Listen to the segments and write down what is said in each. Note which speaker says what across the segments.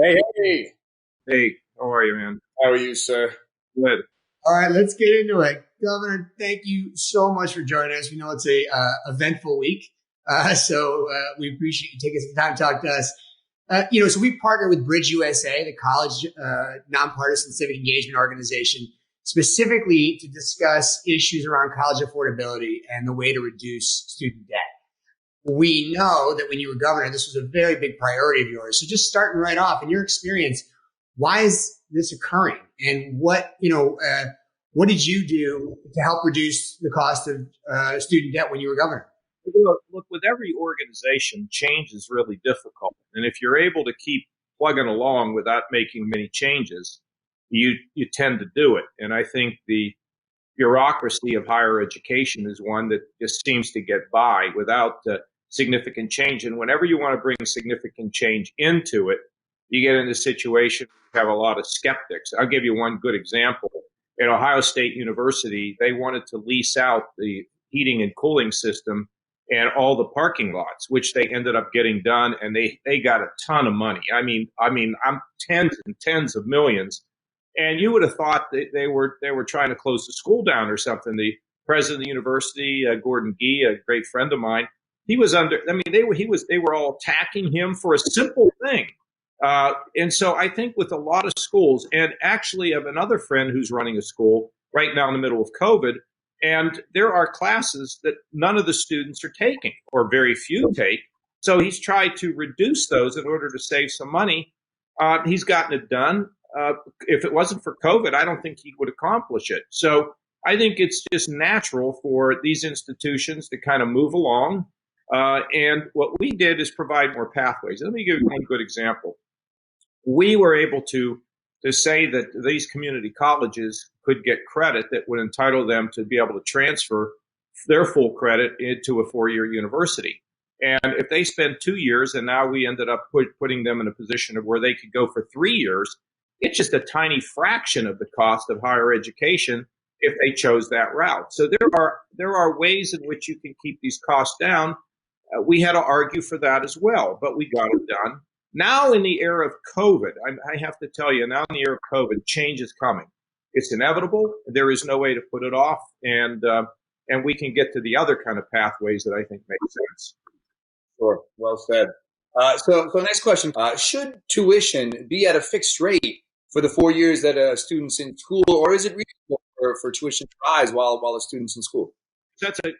Speaker 1: Hey, hey,
Speaker 2: Hey, how are you, man?
Speaker 1: how are you, sir?
Speaker 2: Good.
Speaker 3: All right, let's get into it. Governor, thank you so much for joining us. We know it's a eventful week, so we appreciate you taking some time to talk to us. So we partner with Bridge USA, the college nonpartisan civic engagement organization, specifically to discuss issues around college affordability and the way to reduce student debt. We know that when you were governor, this was a very big priority of yours. So just starting right off, in your experience, why is this occurring, and what did you do to help reduce the cost of student debt when you were governor?
Speaker 2: Look, with every organization, change is really difficult. And if you're able to keep plugging along without making many changes, you tend to do it. And I think the bureaucracy of higher education is one that just seems to get by without significant change. And whenever you want to bring significant change into it, you get in a situation where you have a lot of skeptics. I'll give you one good example. At Ohio State University, they wanted to lease out the heating and cooling system and all the parking lots, which they ended up getting done, and they got a ton of money. I'm tens and tens of millions. And you would have thought that they were trying to close the school down or something. The president of the university, Gordon Gee, a great friend of mine, he was under. I mean, they were all attacking him for a simple thing. And so I think with a lot of schools, and actually I have another friend who's running a school right now in the middle of COVID, and there are classes that none of the students are taking, or very few take. So he's tried to reduce those in order to save some money. He's gotten it done. If it wasn't for COVID, I don't think he would accomplish it. So I think it's just natural for these institutions to kind of move along. And what we did is provide more pathways. Let me give you one good example. We were able to say that these community colleges could get credit that would entitle them to be able to transfer their full credit into a four-year university. And if they spend 2 years, and now we ended up putting them in a position of where they could go for 3 years, it's just a tiny fraction of the cost of higher education if they chose that route. So there are ways in which you can keep these costs down. We had to argue for that as well, but we got it done. Now, in the era of COVID, I have to tell you, now in the era of COVID, change is coming. It's inevitable. There is no way to put it off, and we can get to the other kind of pathways that I think make sense.
Speaker 1: Sure, well said. So next question: should tuition be at a fixed rate for the 4 years that a student's in school, or is it reasonable for tuition to rise while a student's in school?
Speaker 2: That's a,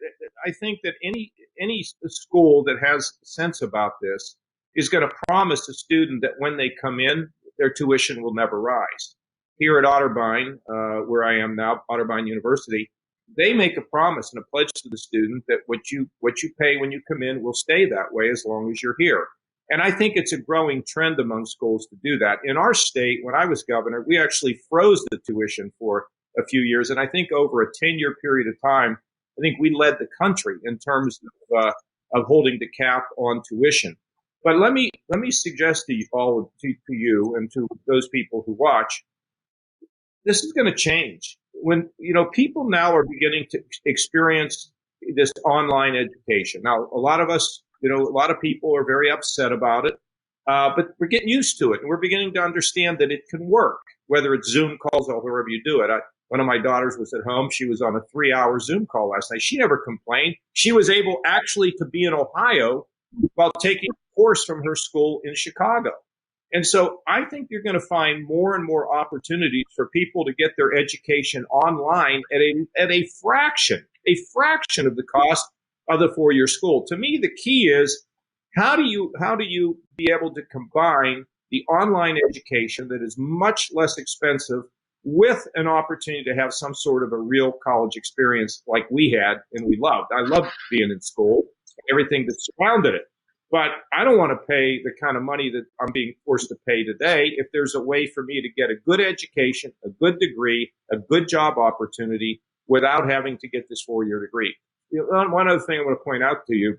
Speaker 2: I think that any school that has sense about this is going to promise a student that when they come in, their tuition will never rise. Here at Otterbein, where I am now, Otterbein University, they make a promise and a pledge to the student that what you pay when you come in will stay that way as long as you're here. And I think it's a growing trend among schools to do that. In our state, when I was governor, we actually froze the tuition for a few years. And I think over a 10-year period of time, I think we led the country in terms of holding the cap on tuition. But let me suggest to you all, to you and to those people who watch, this is going to change. When people now are beginning to experience this online education. Now, a lot of us, a lot of people are very upset about it, but we're getting used to it, and we're beginning to understand that it can work, whether it's Zoom calls or wherever you do it. One of my daughters was at home. She was on a 3-hour Zoom call last night. She never complained. She was able actually to be in Ohio while taking a course from her school in Chicago. And so I think you're going to find more and more opportunities for people to get their education online at a fraction of the cost of the 4-year school. To me, the key is how do you be able to combine the online education that is much less expensive with an opportunity to have some sort of a real college experience like we had and we loved. I loved being in school, everything that surrounded it. But I don't want to pay the kind of money that I'm being forced to pay today if there's a way for me to get a good education, a good degree, a good job opportunity without having to get this 4-year degree. One other thing I want to point out to you,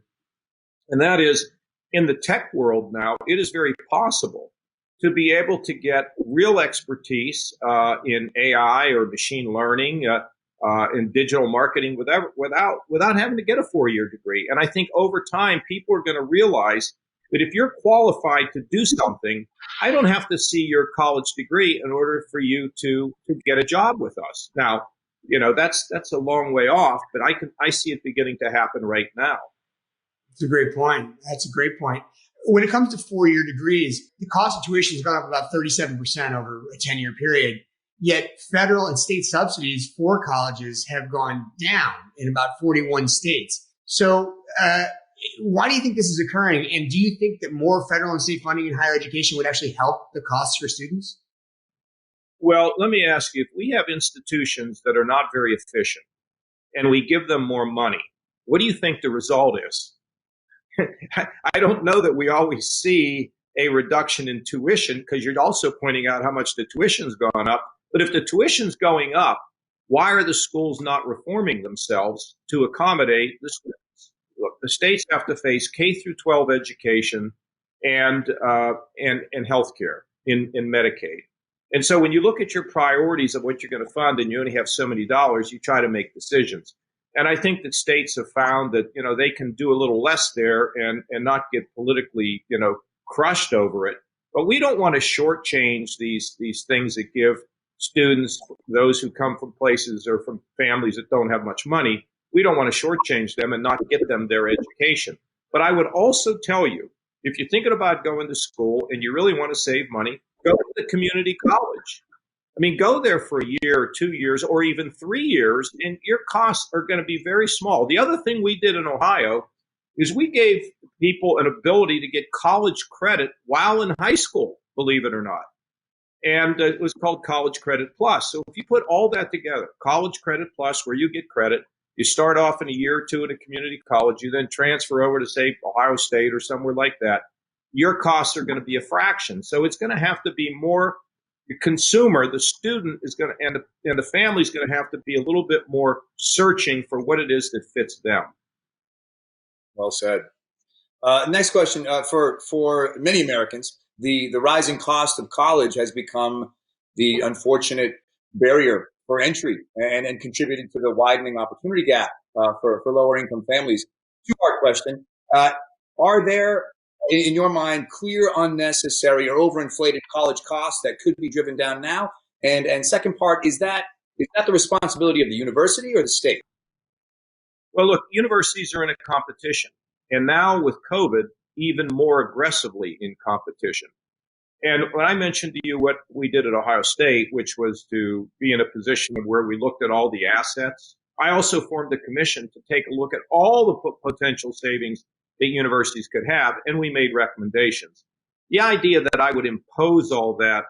Speaker 2: and that is in the tech world now, it is very possible to be able to get real expertise in AI or machine learning, in digital marketing without having to get a 4-year degree. And I think over time, people are going to realize But if you're qualified to do something, I don't have to see your college degree in order for you to get a job with us. Now, that's a long way off, but I see it beginning to happen right now.
Speaker 3: That's a great point. That's a great point. When it comes to 4-year degrees, the cost of tuition has gone up about 37% over a 10-year period. Yet federal and state subsidies for colleges have gone down in about 41 states. So why do you think this is occurring? And do you think that more federal and state funding in higher education would actually help the costs for students?
Speaker 2: Well, let me ask you, if we have institutions that are not very efficient and we give them more money, what do you think the result is? I don't know that we always see a reduction in tuition, because you're also pointing out how much the tuition's gone up. But if the tuition's going up, why are the schools not reforming themselves to accommodate the students? Look, the states have to face K through 12 education and healthcare in Medicaid. And so when you look at your priorities of what you're going to fund and you only have so many dollars, you try to make decisions. And I think that states have found that, they can do a little less there and not get politically, crushed over it. But we don't want to shortchange these things that give students, those who come from places or from families that don't have much money, we don't want to shortchange them and not get them their education. But I would also tell you, if you're thinking about going to school and you really want to save money, go to the community college. I mean, go there for a year or 2 years or even 3 years, and your costs are going to be very small. The other thing we did in Ohio is we gave people an ability to get college credit while in high school, believe it or not. And it was called College Credit Plus. So if you put all that together, College Credit Plus, where you get credit, you start off in a year or two at a community college, you then transfer over to, say, Ohio State or somewhere like that, your costs are going to be a fraction. So it's going to have to be more the consumer, the student is going to, and the family is going to have to be a little bit more searching for what it is that fits them.
Speaker 1: Well said. Next question. For many Americans, the rising cost of college has become the unfortunate barrier for entry and contributed to the widening opportunity gap for lower income families. Two-part question. Are there, in your mind, clear, unnecessary, or overinflated college costs that could be driven down now? And second part, is that the responsibility of the university or the state?
Speaker 2: Well, look, universities are in a competition, and now with COVID, even more aggressively in competition. And when I mentioned to you what we did at Ohio State, which was to be in a position where we looked at all the assets, I also formed a commission to take a look at all the potential savings that universities could have, and we made recommendations. The idea that I would impose all that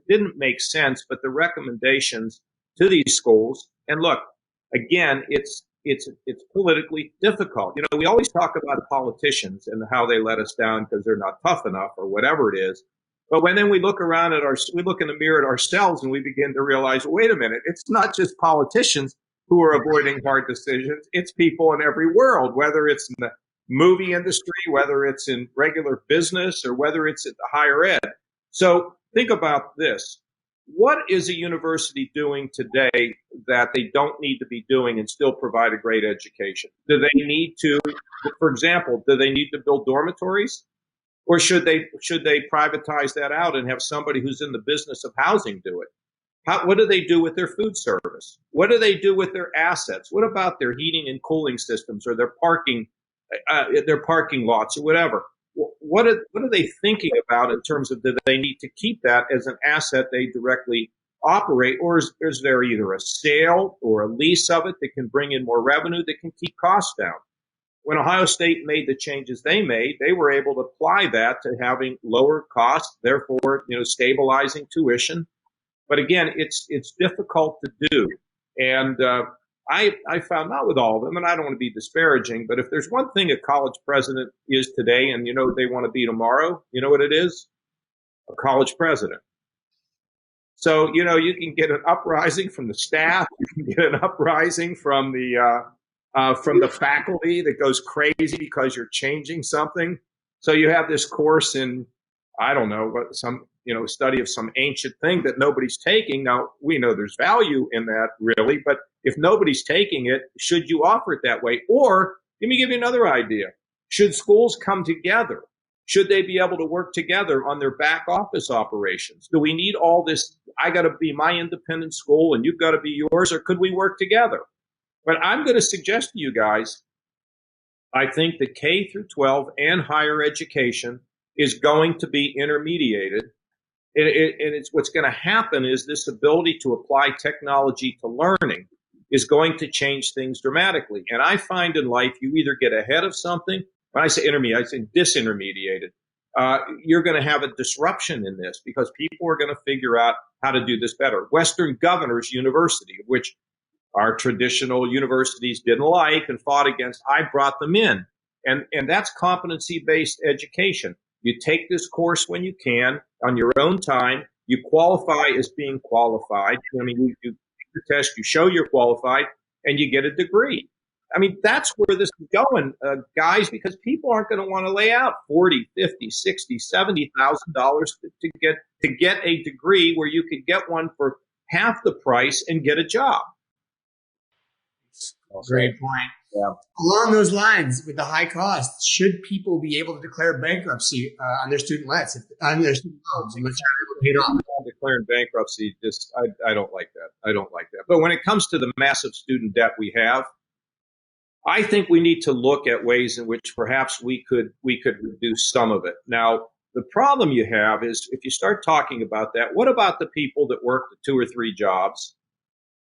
Speaker 2: didn't make sense, but the recommendations to these schools, and look, again, it's politically difficult. We always talk about politicians and how they let us down because they're not tough enough or whatever it is. But when then we look around we look in the mirror at ourselves and we begin to realize, wait a minute, it's not just politicians who are avoiding hard decisions. It's people in every world, whether it's in the movie industry, whether it's in regular business, or whether it's at the higher ed. So think about this. What is a university doing today that they don't need to be doing and still provide a great education? Do they need to, for example, do they need to build dormitories? Or should they privatize that out and have somebody who's in the business of housing do it? What do they do with their food service? What do they do with their assets? What about their heating and cooling systems or their parking lots or whatever? What are they thinking about in terms of, do they need to keep that as an asset they directly operate, or is there either a sale or a lease of it that can bring in more revenue that can keep costs down? When Ohio State made the changes they made, they were able to apply that to having lower costs, therefore, stabilizing tuition. But again, it's difficult to do. And I found, not with all of them, and I don't want to be disparaging, but if there's one thing a college president is today, and they want to be tomorrow, you know what it is? A college president. So, you can get an uprising from the staff, you can get an uprising from the faculty that goes crazy because you're changing something. So you have this course in, I don't know, some study of some ancient thing that nobody's taking. Now, we know there's value in that, really, but if nobody's taking it, should you offer it that way? Or let me give you another idea. Should schools come together Should they be able to work together on their back office operations? Do we need all this? I got to be my independent school and you've got to be yours, or could we work together? But I'm going to suggest to you guys, I think that K through 12 and higher education is going to be intermediated. And it's what's going to happen is this ability to apply technology to learning is going to change things dramatically. And I find in life, you either get ahead of something. When I say intermediate, I say disintermediated. You're going to have a disruption in this because people are going to figure out how to do this better. Western Governors University, which our traditional universities didn't like and fought against, I brought them in. And that's competency-based education. You take this course when you can on your own time. You qualify as being qualified. I mean, you take the test, you show you're qualified, and you get a degree. I mean, that's where this is going, guys, because people aren't going to want to lay out $40, $50, $60, $70,000 to get a degree where you could get one for half the price and get a job.
Speaker 3: Great point. Yeah. Along those lines, with the high costs, should people be able to declare bankruptcy on their student loans, unless they're able to pay it off?
Speaker 2: Declaring bankruptcy, I don't like that. I don't like that. But when it comes to the massive student debt we have, I think we need to look at ways in which perhaps we could reduce some of it. Now, the problem you have is if you start talking about that, what about the people that worked 2 or 3 jobs?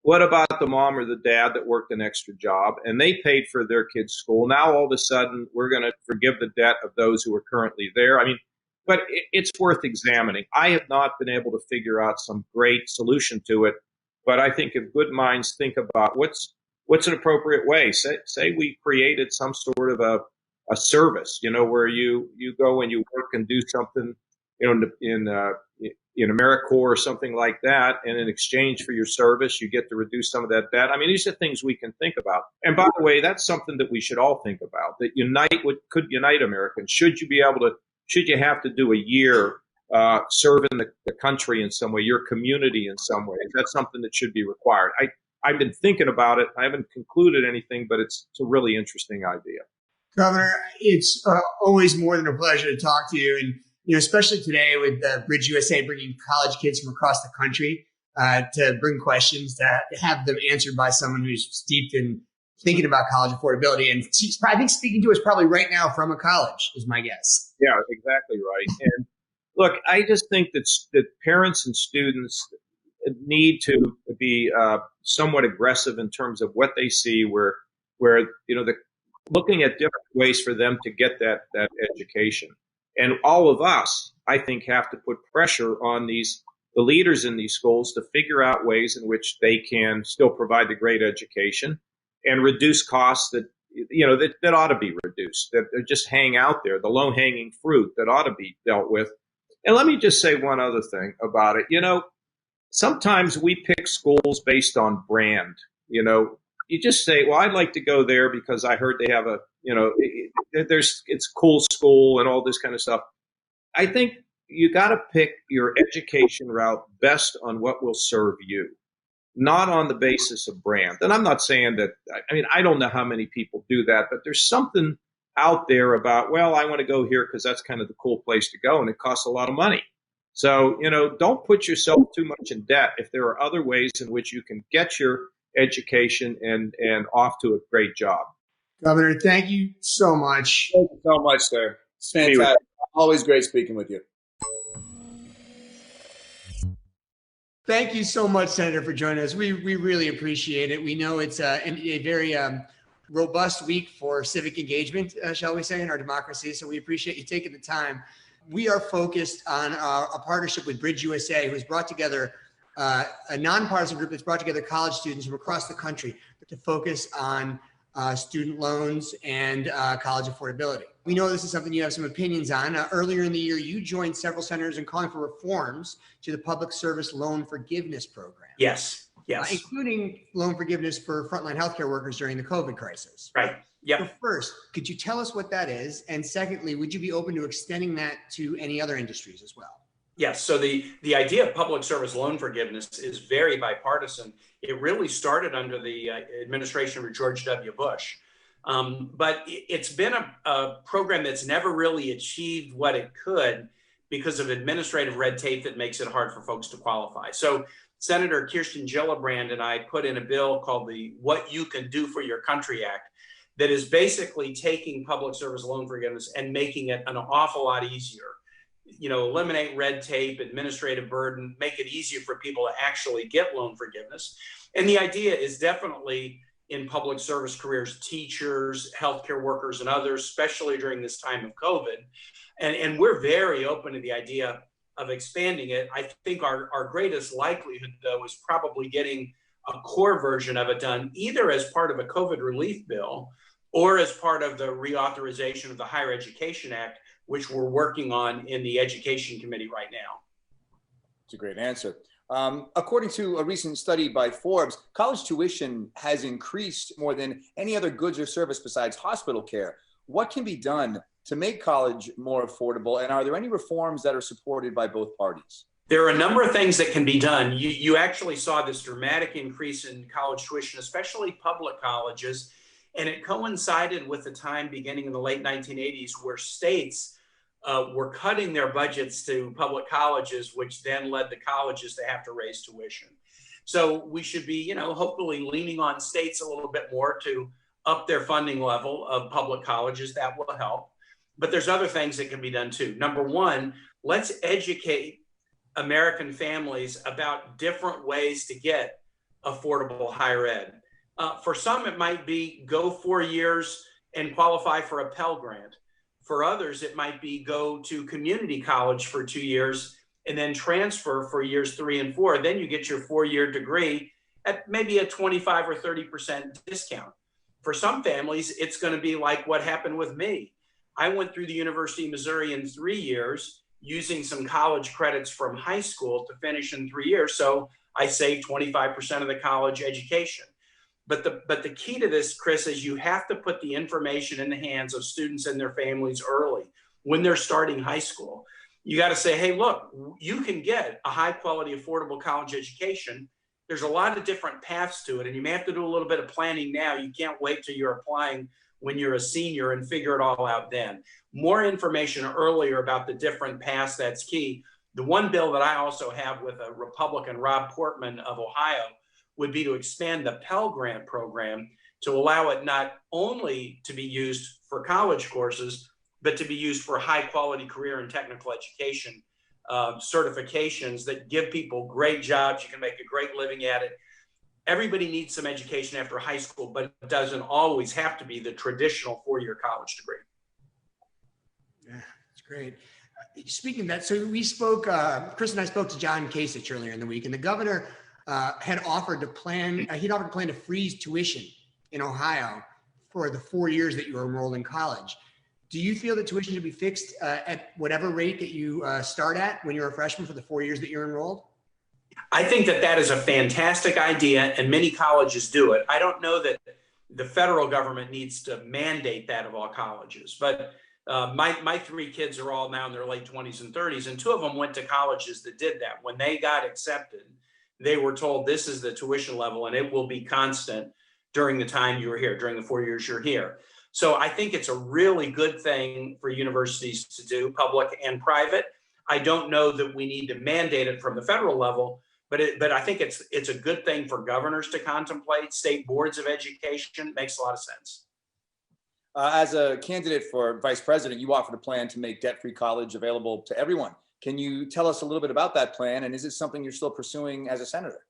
Speaker 2: What about the mom or the dad that worked an extra job and they paid for their kids' school? Now, all of a sudden, we're going to forgive the debt of those who are currently there. I mean, but it's worth examining. I have not been able to figure out some great solution to it, but I think if good minds think about what's an appropriate way. Say we created some sort of a service, where you go and you work and do something, in AmeriCorps or something like that, and in exchange for your service, you get to reduce some of that debt. I mean, these are things we can think about. And by the way, that's something that we should all think about, that could unite Americans. Should you have to do a year serving the country in some way, your community in some way? That's something that should be required. I've been thinking about it. I haven't concluded anything, but it's a really interesting idea.
Speaker 3: Governor, it's always more than a pleasure to talk to you. And, especially today with Bridge USA bringing college kids from across the country to bring questions, to have them answered by someone who's steeped in thinking about college affordability. And I think speaking to us probably right now from a college is my guess.
Speaker 2: Yeah, exactly right. And look, I just think that parents and students need to be somewhat aggressive in terms of what they see, where looking at different ways for them to get that education. And all of us, I think, have to put pressure on the leaders in these schools to figure out ways in which they can still provide the great education and reduce costs that ought to be reduced, that just hang out there, the low-hanging fruit that ought to be dealt with. And let me just say one other thing about it. Sometimes we pick schools based on brand. You just say, well, I'd like to go there because I heard they have it's cool school and all this kind of stuff. I think you got to pick your education route best on what will serve you, not on the basis of brand. And I'm not saying that, I don't know how many people do that, but there's something out there about, well, I want to go here because that's kind of the cool place to go and it costs a lot of money. So, don't put yourself too much in debt if there are other ways in which you can get your education and off to a great job.
Speaker 3: Governor, thank you so much.
Speaker 1: Thank you so much, sir. It's fantastic. Always great speaking with you.
Speaker 3: Thank you so much, Senator, for joining us. We really appreciate it. We know it's a very robust week for civic engagement, shall we say, in our democracy. So we appreciate you taking the time. We are focused on a partnership with Bridge USA, who has brought together a nonpartisan group that's brought together college students from across the country to focus on student loans and college affordability. We know this is something you have some opinions on. Earlier in the year, you joined several senators in calling for reforms to the Public Service Loan Forgiveness Program.
Speaker 4: Yes.
Speaker 3: Including loan forgiveness for frontline healthcare workers during the COVID crisis.
Speaker 4: Right. Yeah.
Speaker 3: So first, could you tell us what that is? And secondly, would you be open to extending that to any other industries as well?
Speaker 4: Yes. So the idea of public service loan forgiveness is very bipartisan. It really started under the administration of George W. Bush. But it's been a program that's never really achieved what it could because of administrative red tape that makes it hard for folks to qualify. So Senator Kirsten Gillibrand and I put in a bill called the What You Can Do for Your Country Act that is basically taking public service loan forgiveness and making it an awful lot easier. Eliminate red tape, administrative burden, make it easier for people to actually get loan forgiveness. And the idea is definitely in public service careers, teachers, healthcare workers, and others, especially during this time of COVID. And we're very open to the idea of expanding it. I think our greatest likelihood, though, is probably getting a core version of it done either as part of a COVID relief bill or as part of the reauthorization of the Higher Education Act, which we're working on in the Education Committee right now.
Speaker 1: It's a great answer. According to a recent study by Forbes, college tuition has increased more than any other goods or service besides hospital care. What can be done to make college more affordable? And are there any reforms that are supported by both parties?
Speaker 4: There are a number of things that can be done. You actually saw this dramatic increase in college tuition, especially public colleges. And it coincided with the time beginning in the late 1980s where states were cutting their budgets to public colleges, which then led the colleges to have to raise tuition. So we should be, hopefully leaning on states a little bit more to up their funding level of public colleges. That will help. But there's other things that can be done too. Number one, let's educate American families about different ways to get affordable higher ed. For some, it might be go 4 years and qualify for a Pell Grant. For others, it might be go to community college for 2 years and then transfer for years 3 and 4. Then you get your 4-year degree at maybe a 25 or 30% discount. For some families, it's going to be like what happened with me. I went through the University of Missouri in 3 years using some college credits from high school to finish in 3 years. So I saved 25% of the college education. But the key to this, Chris, is you have to put the information in the hands of students and their families early when they're starting high school. You got to say, hey, look, you can get a high quality, affordable college education. There's a lot of different paths to it, and you may have to do a little bit of planning now. You can't wait till you're applying when you're a senior and figure it all out then. More information earlier about the different paths, that's key. The one bill that I also have with a Republican, Rob Portman of Ohio, would be to expand the Pell Grant program to allow it not only to be used for college courses, but to be used for high quality career and technical education certifications that give people great jobs. You can make a great living at it. Everybody needs some education after high school, but it doesn't always have to be the traditional 4-year college degree.
Speaker 3: Yeah, that's great. Speaking of that, so we spoke, Chris and I spoke to John Kasich earlier in the week, and the governor had offered to plan to freeze tuition in Ohio for the 4 years that you were enrolled in college. Do you feel that tuition should be fixed at whatever rate that you start at when you're a freshman for the 4 years that you're enrolled?
Speaker 4: I think that is a fantastic idea, and many colleges do it. I don't know that the federal government needs to mandate that of all colleges, but my 3 kids are all now in their late 20s and 30s, and 2 of them went to colleges that did that. When they got accepted, they were told this is the tuition level and it will be constant during the time you were here, during the 4 years you're here. So I think it's a really good thing for universities to do, public and private. I don't know that we need to mandate it from the federal level, but I think it's a good thing for governors to contemplate. State boards of education makes a lot of sense.
Speaker 1: As a candidate for vice president, you offered a plan to make debt-free college available to everyone. Can you tell us a little bit about that plan, and is it something you're still pursuing as a senator?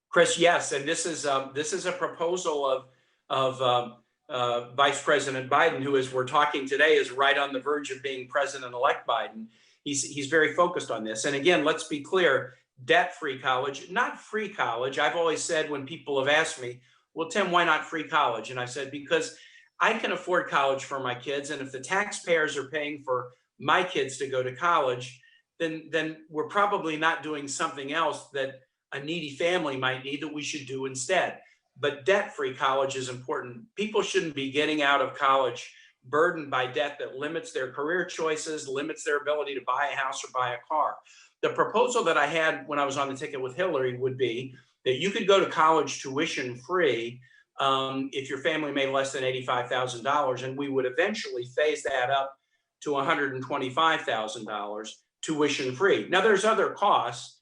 Speaker 4: Chris, yes, and this is a proposal of Vice President Biden, who, as we're talking today, is right on the verge of being President-elect Biden. He's very focused on this. And again, let's be clear, debt-free college, not free college. I've always said when people have asked me, well, Tim, why not free college? And I said, because I can afford college for my kids. And if the taxpayers are paying for my kids to go to college, then we're probably not doing something else that a needy family might need that we should do instead. But debt-free college is important. People shouldn't be getting out of college burdened by debt that limits their career choices, limits their ability to buy a house or buy a car. The proposal that I had when I was on the ticket with Hillary would be that you could go to college tuition free, if your family made less than $85,000, and we would eventually phase that up to $125,000 tuition free. Now there's other costs,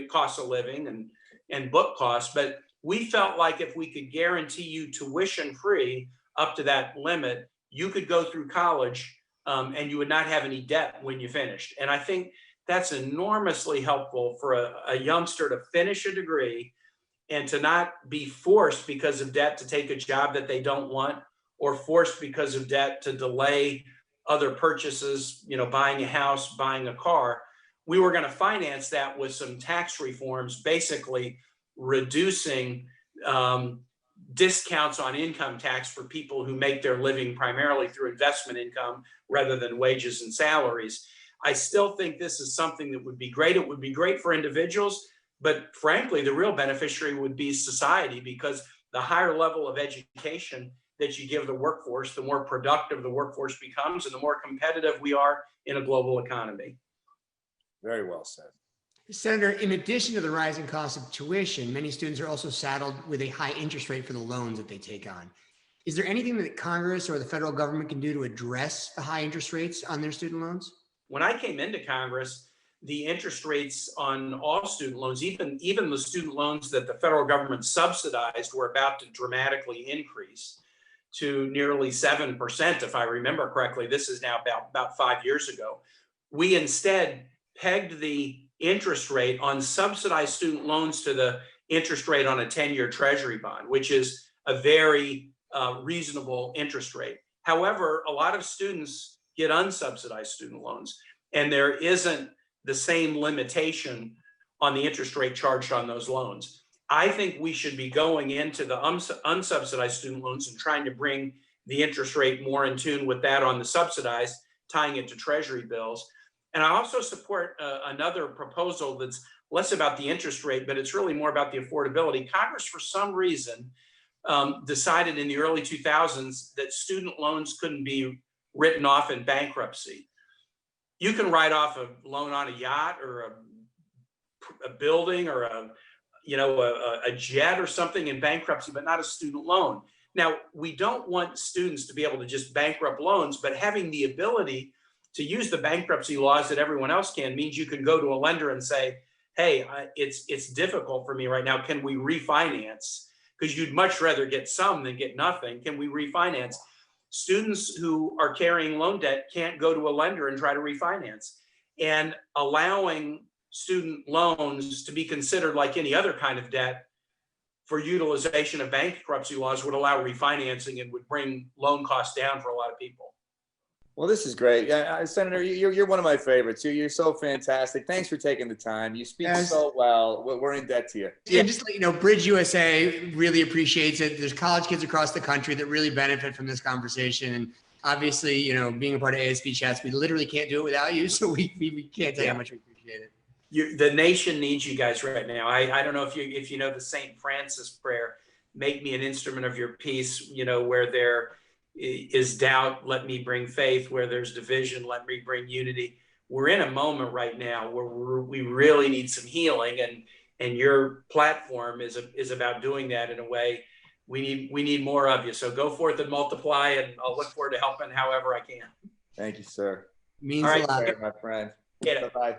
Speaker 4: costs of living and book costs, but we felt like if we could guarantee you tuition free up to that limit, you could go through college and you would not have any debt when you finished. And I think that's enormously helpful for a youngster to finish a degree and to not be forced because of debt to take a job that they don't want, or forced because of debt to delay other purchases, buying a house, buying a car. We were going to finance that with some tax reforms, basically reducing discounts on income tax for people who make their living primarily through investment income rather than wages and salaries. I still think this is something that would be great. It would be great for individuals, but frankly, the real beneficiary would be society, because the higher level of education that you give the workforce, the more productive the workforce becomes and the more competitive we are in a global economy.
Speaker 1: Very well said.
Speaker 3: Senator, in addition to the rising cost of tuition, many students are also saddled with a high interest rate for the loans that they take on. Is there anything that Congress or the federal government can do to address the high interest rates on their student loans?
Speaker 4: When I came into Congress, the interest rates on all student loans, even the student loans that the federal government subsidized, were about to dramatically increase to nearly 7%, if I remember correctly. This is now about 5 years ago. We instead pegged the interest rate on subsidized student loans to the interest rate on a 10-year Treasury bond, which is a very reasonable interest rate. However, a lot of students get unsubsidized student loans, and there isn't the same limitation on the interest rate charged on those loans. I think we should be going into the unsubsidized student loans and trying to bring the interest rate more in tune with that on the subsidized, tying it to Treasury bills. And I also support another proposal that's less about the interest rate, but it's really more about the affordability. Congress, for some reason, decided in the early 2000s that student loans couldn't be written off in bankruptcy. You can write off a loan on a yacht or a building or a jet or something in bankruptcy, but not a student loan. Now, we don't want students to be able to just bankrupt loans, but having the ability to use the bankruptcy laws that everyone else can means you can go to a lender and say, hey, it's difficult for me right now. Can we refinance? Because you'd much rather get some than get nothing. Can we refinance? Students who are carrying loan debt can't go to a lender and try to refinance. And allowing student loans to be considered like any other kind of debt for utilization of bankruptcy laws would allow refinancing and would bring loan costs down for a lot of people.
Speaker 1: Well, this is great. Senator, you're one of my favorites. You're so fantastic. Thanks for taking the time. You speak so well. We're in debt to you.
Speaker 3: And just to let you know, Bridge USA really appreciates it. There's college kids across the country that really benefit from this conversation. And obviously, being a part of ASP Chats, we literally can't do it without you. So we can't tell you how much we appreciate it.
Speaker 4: The nation needs you guys right now. I don't know if you know the St. Francis prayer, make me an instrument of your peace, where there is doubt, let me bring faith. Where there's division, let me bring unity. We're in a moment right now where we really need some healing, and your platform is about doing that in a way. We need more of you. So go forth and multiply, and I'll look forward to helping however I can.
Speaker 1: Thank you, sir.
Speaker 3: Means a lot,
Speaker 1: my friend.
Speaker 4: Get it.
Speaker 1: Bye-bye.